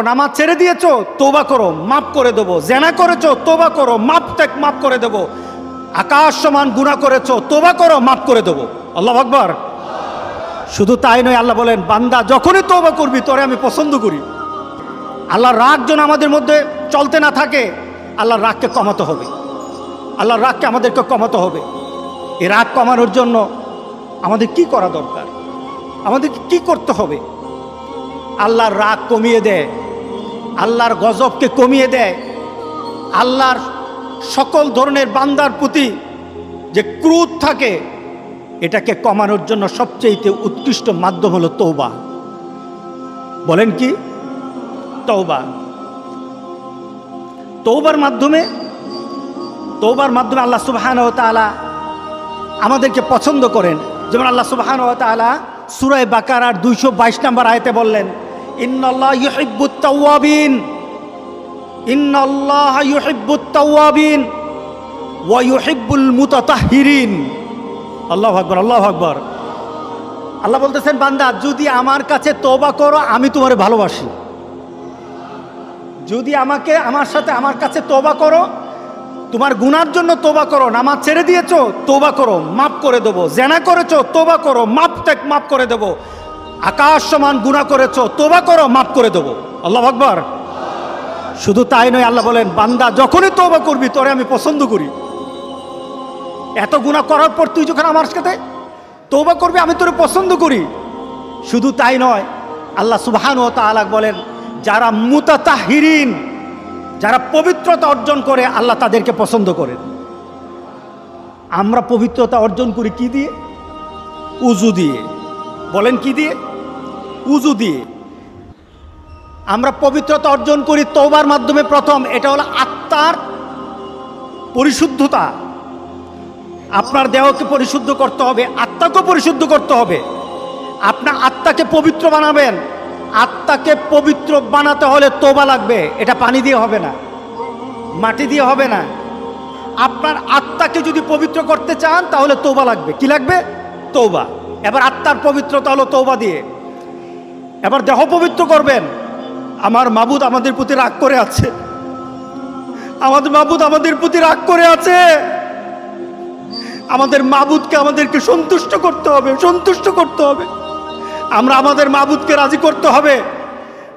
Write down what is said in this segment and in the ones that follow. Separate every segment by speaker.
Speaker 1: নামাজ ছেড়ে দিয়েছো, তওবা করো, মাফ করে দেবো। জেনা করেছো, তওবা করো, মাফ করে দেবো। আকাশ সমান গুনাহ করেছো, তওবা করো, মাফ করে দেবো। আল্লাহু আকবার। শুধু তাই নয়, আল্লাহ বলেন বান্দা যখনই তওবা করবি তোরে আমি পছন্দ করি। আল্লাহর রাগ যেন আমাদের মধ্যে চলতে না থাকে, আল্লাহর রাগকে কমাতে হবে। আল্লাহর রাগকে আমাদেরকে কমাতে হবে। এই রাগ কমানোর জন্য আমাদের কি করা দরকার? আমাদেরকে কি করতে হবে? আল্লাহর রাগ কমিয়ে দেয়, আল্লাহর গজবকে কমিয়ে দেয়। আল্লাহর সকল ধরনের বান্দার প্রতি যে ক্রোধ থাকে, এটাকে কমানোর জন্য সবচেয়ে উৎকৃষ্ট মাধ্যম হলো তওবা। বলেন কি? তওবা। তওবার মাধ্যমে আল্লাহ সুবহানাহু ওয়া তাআলা আমাদেরকে পছন্দ করেন। যেমন আল্লাহ সুবহানাহু ওয়া তাআলা সূরা বাকারার 222 নম্বর আয়াতে বললেন, ইন্নাল্লাহা ইউহিব্বুত তাওয়াবিন, ইন্নাল্লাহা ইউহিব্বুত তাওয়াবিন ওয়া ইউহিব্বুল মুতাতাহহিরিন। আল্লাহু আকবার, আল্লাহু আকবার। আল্লাহ বলতেছেন বান্দা যদি আমার কাছে তওবা করো আমি তোমারে ভালোবাসি। যদি আমার কাছে তওবা করো, তোমার গুনার জন্য তওবা করো, নামাজ ছেড়ে দিয়েছো, তওবা করো, মাফ করে দেবো। জেনা করেছো, তওবা করো, মাফ করে দেবো। আকাশ সমান গুনাহ করেছো, তওবা করো, মাফ করে দেবো। আল্লাহু আকবার। শুধু তাই নয়, আল্লাহ বলেন বান্দা যখনই তওবা করবি তোরে আমি পছন্দ করি। এত গুনাহ করার পর তুই যখন আমার সাথে তওবা করবি আমি তোরে পছন্দ করি। শুধু তাই নয়, আল্লাহ সুবহানাহু ওয়া তাআলা বলেন যারা মুতাতাহহিরিন, যারা পবিত্রতা অর্জন করে আল্লাহ তাদেরকে পছন্দ করেন। আমরা পবিত্রতা অর্জন করি কি দিয়ে? উযু দিয়ে। বলেন কি দিয়ে? উযু দিয়ে। আমরা পবিত্রতা অর্জন করি তওবার মাধ্যমে। প্রথম এটা হলো আত্মার পরিশুদ্ধতা। আপনার দেহকে পরিশুদ্ধ করতে হবে, আত্মাকে পরিশুদ্ধ করতে হবে। আপনার আত্মাকে পবিত্র বানাবেন। আত্মাকে পবিত্র বানাতে হলে তওবা লাগবে। এটা পানি দিয়ে হবে না, মাটি দিয়ে হবে না। আপনার আত্মাকে যদি পবিত্র করতে চান তাহলে তওবা লাগবে। কি লাগবে? তওবা। এবার আত্মার পবিত্রতা হলো তওবা দিয়ে। এবার দেহ পবিত্র করবেন। আমার মাবুদ আমাদের প্রতি রাগ করে আছে, আমাদের মাবুদ আমাদের প্রতি রাগ করে আছে। আমাদের মাবুদকে আমাদেরকে সন্তুষ্ট করতে হবে, সন্তুষ্ট করতে হবে। আমরা আমাদের মাবুদকে রাজি করতে হবে।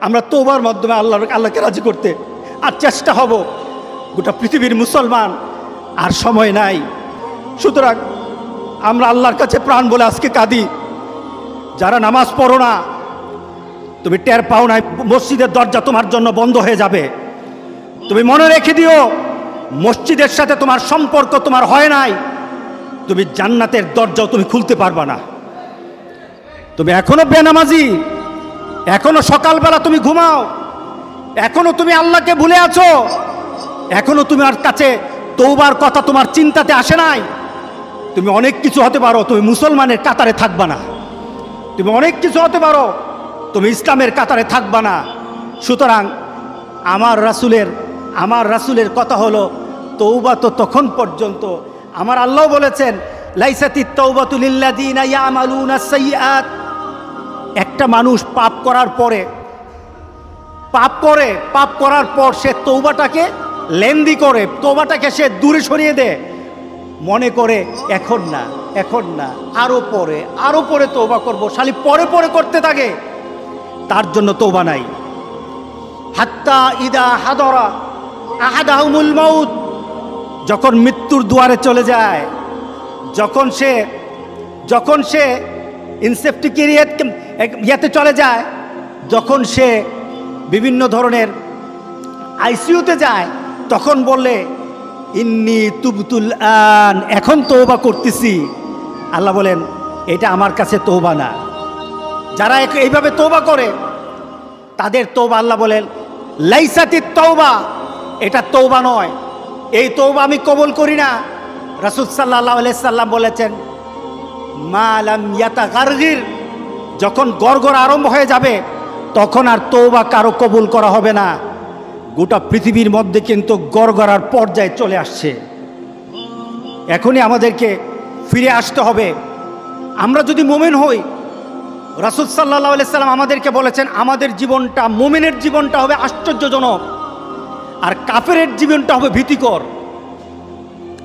Speaker 1: আমরা তওবার মাধ্যমে আল্লাহকে রাজি করতে আর চেষ্টা হব। গোটা পৃথিবীর মুসলমান আর সময় নাই। সুতরাং আমরা আল্লাহর কাছে প্রাণ বলে আজকে কাঁদি। যারা নামাজ পড়ো না, তুমি টের পাও না মসজিদের দরজা তোমার জন্য বন্ধ হয়ে যাবে। তুমি মনে রেখে দিও, মসজিদের সাথে তোমার সম্পর্ক তোমার হয় নাই, তুমি জান্নাতের দরজাও তুমি খুলতে পারবা না। তুমি এখনো বেনামাজি, এখনো সকালবেলা তুমি ঘুমাও, এখনো তুমি আল্লাহকে ভুলে আছো, এখনো তোমার কাছে তওবার কথা তোমার চিন্তাতে আসে নাই। তুমি অনেক কিছু হতে পারো, তুমি মুসলমানের কাতারে থাকবা না। তুমি অনেক কিছু হতে পারো, তুমি ইসলামের কাতারে থাকবা না। সুতরাং আমার রাসূলের কথা হলো তওবা তো তখন পর্যন্ত। আমার আল্লাহ বলেছেন লাইসাতিত তাওবাতু লিল্লাযিনা ইয়ামালুনা সাইয়্যাত। একটা মানুষ পাপ করার পর সে তওবাটাকে লেন্দি করে, তওবাটাকে সে দূরে সরিয়ে দেয়, মনে করে এখন না আরো পরে তওবা করব, খালি পরে করতে থাকে। তার জন্য তওবা নাই। হাত্তা ইদা হাদরা আহাদাহুমুল মাউত, যখন মৃত্যুর দুয়ারে চলে যায়, যখন সে ইনসেপ্টিকেরিয়াতে চলে যায়, যখন সে বিভিন্ন ধরনের আইসিইউতে যায়, তখন বললে ইন্নী তুবতুল আন, এখন তওবা করতেছি। আল্লাহ বলেন এটা আমার কাছে তওবা না। যারা এইভাবে তওবা করে তাদের তওবা আল্লাহ বলেন লাইসাতিত তাওবা, এটা তওবা নয়, এই তওবা আমি কবুল করি না। রাসূল সাল্লাল্লাহু আলাইহি সাল্লাম বলেছেন মা লাম ইয়াতাগারগির, যখন গড়গড় আরম্ভ হয়ে যাবে তখন আর তওবা কারো কবুল করা হবে না। গোটা পৃথিবীর মধ্যে কিন্তু গড়গড়ার পর্যায়ে চলে আসছে। এখনই আমাদেরকে ফিরে আসতে হবে। আমরা যদি মুমিন হই, রাসূল সাল্লাল্লাহু আলাইহি সাল্লাম আমাদেরকে বলেছেন আমাদের জীবনটা, মুমিনের জীবনটা হবে আশ্চর্যজনক, আর কাফেরের জীবনটা হবে ভীতিকর।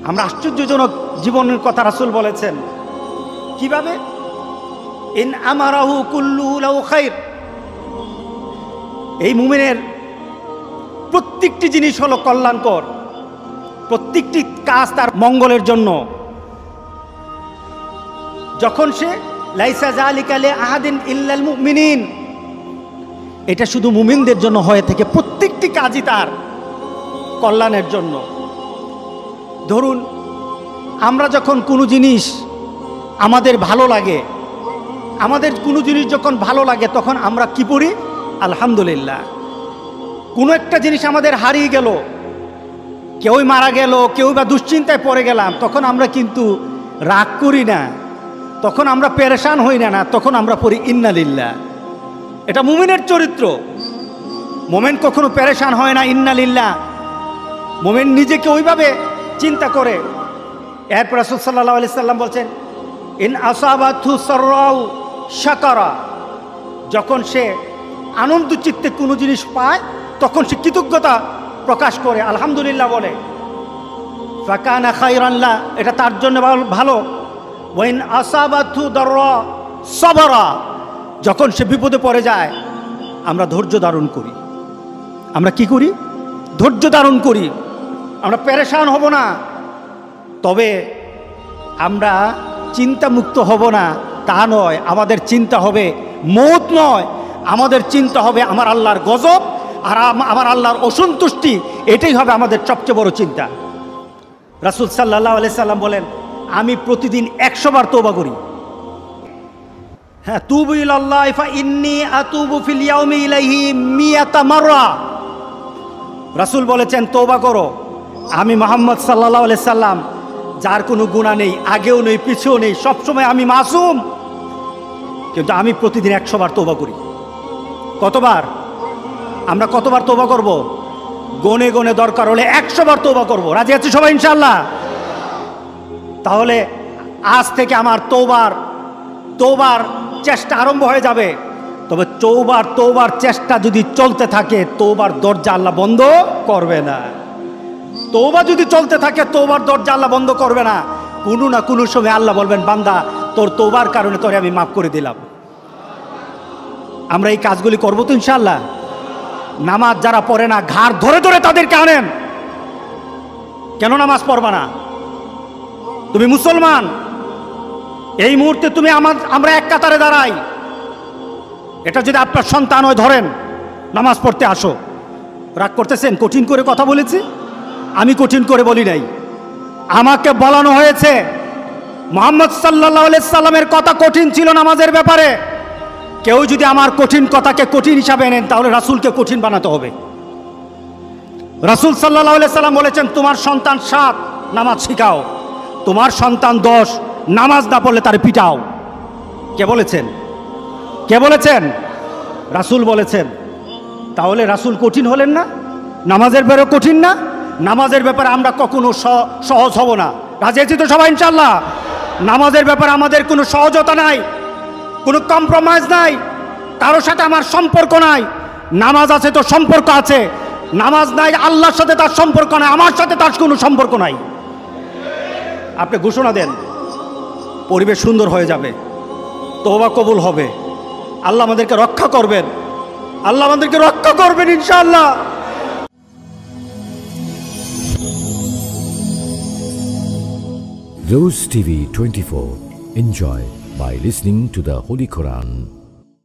Speaker 1: আমরা আশ্চর্যজনক জীবনের কথা রাসূল বলেছেন। কিভাবে? ইন আমারাহু কুল্লুহু লাহু খাইর। এই মুমিনের প্রত্যেকটি জিনিস হলো কল্যাণকর, প্রত্যেকটি কাজ তার মঙ্গলের জন্য। যখন সে লাইসা যালিকা লিআহাদিন ইল্লাল মুমিনিন, এটা শুধু মুমিনদের জন্য হয়ে থাকে, প্রত্যেকটি কাজই তার কল্যাণের জন্য। ধরুন আমরা যখন কোনো জিনিস আমাদের ভালো লাগে, আমাদের কোনো জিনিস যখন ভালো লাগে তখন আমরা কি পড়ি? আলহামদুলিল্লাহ। কোনো একটা জিনিস আমাদের হারিয়ে গেল, কেউই মারা গেল, কেউ বা দুশ্চিন্তায় পড়ে গেলাম, তখন আমরা কিন্তু রাগ করি না, তখন আমরা পেরেশান হই না, তখন আমরা পড়ি ইন্না লিল্লাহ। এটা মুমিনের চরিত্র। মুমিন কখনো পেরেশান হয় না, ইন্না লিল্লাহ। মুমিন নিজেকে ওইভাবে চিন্তা করে। এরপর রাসূল সাল্লাল্লাহু আলাইহি সাল্লাম বলছেন ইন আসাবাতহু সাররাউ শাকারা, যখন সে আনন্দ চিত্তে কোনো জিনিস পায় তখন সে কৃতজ্ঞতা প্রকাশ করে, আলহামদুলিল্লাহ বলে। ফাকানা খায়রান লা, এটা তার জন্য ভালো। ওয়াইন আসাবাতহু দাররা সাবারা, যখন সে বিপদে পড়ে যায় আমরা ধৈর্য ধারণ করি। আমরা কি করি? ধৈর্য ধারণ করি। আমরা পেরেশান হব না, তবে আমরা চিন্তামুক্ত হব না তা নয়। আমাদের চিন্তা হবে মৌত নয়, আমাদের চিন্তা হবে আমার আল্লাহর গজব আর আমার আল্লাহর অসন্তুষ্টি। এটাই হবে আমাদের সবচেয়ে বড় চিন্তা। রাসূল সাল্লাল্লাহু আলাইহি সাল্লাম বলেন আমি প্রতিদিন 100 বার তওবা করি। হ্যাঁ, তুবু ইলাল্লাহি ফা ইন্নী আতুবু ফিল ইয়াউমি ইলাইহি মিয়াতা মাররা। রাসূল বলেছেন তওবা করো। আমি মুহাম্মদ সাল্লাল্লাহু আলাইহি সাল্লাম, যার কোনো গুনাহ নেই, আগেও নেই পিছেও নেই, সবসময় আমি মাসুম, কিন্তু আমি প্রতিদিন 100 বার তওবা করি। কতবার? আমরা কতবার তওবা করব? গনে গনে দরকার হলে 100 বার তওবা করব। রাজি আছি সবাই ইনশাআল্লাহ? তাহলে আজ থেকে আমার তওবার চেষ্টা আরম্ভ হয়ে যাবে। তবে তওবার চেষ্টা যদি চলতে থাকে, তওবার দরজা আল্লাহ বন্ধ করবে না। তওবা যদি চলতে থাকে, তওবার দরজা আল্লাহ বন্ধ করবে না। কোনো না কোনো সময় আল্লাহ বলবেন বান্দা তোর তওবার কারণে তোরে আমি মাফ করে দিলাম। আমরা এই কাজগুলি করবো তো ইনশাআল্লাহ? নামাজ যারা পড়ে না, ঘাড় ধরে ধরে তাদেরকে আনেন। কেন নামাজ পড়বা না? তুমি মুসলমান, এই মুহূর্তে তুমি আমরা এক কাতারে দাঁড়াই। এটা যদি আপনার সন্তান হয়, ধরেন নামাজ পড়তে আসো। রাগ করতেছেন? কঠিন করে কথা বলেছি? আমি কঠিন করে বলি নাই। আমাকে বলানো হয়েছে মুহাম্মদ সাল্লাল্লাহু আলাইহি সাল্লামের কথা কঠিন ছিল নামাজের ব্যাপারে। কেউ যদি আমার কঠিন কথাকে কঠিন হিসাবে নেন, তাহলে রাসূলকে কঠিন বানাতে হবে। রাসূল সাল্লাল্লাহু আলাইহি সাল্লাম বলেছেন তোমার সন্তান 7 নামাজ শিখাও, তোমার সন্তান 10 নামাজ না পড়লে তার পিটাও। কে বলেছেন? কে বলেছেন? রাসূল বলেছেন। তাহলে রাসূল কঠিন হলেন না? নামাজের ব্যাপারে কঠিন না? নামাজের ব্যাপারে আমরা কখনো সহজ হব না। রাজি আছি তো সবাই ইনশাআল্লাহ? নামাজের ব্যাপারে আমাদের কোনো সহজতা নাই, কোনো কম্প্রোমাইজ নাই, কারোর সাথে আমার সম্পর্ক নাই। নামাজ আছে তো সম্পর্ক আছে, নামাজ নাই আল্লাহর সাথে তার সম্পর্ক নাই, আমার সাথে তার কোনো সম্পর্ক নাই। আপনি ঘোষণা দেন, পরিবেশ সুন্দর হয়ে যাবে, তওবা কবুল হবে, আল্লাহ আমাদেরকে রক্ষা করবেন, আল্লাহ আমাদেরকে রক্ষা করবেন ইনশাআল্লাহ।
Speaker 2: Rose TV 24. Enjoy by listening to the Holy Quran.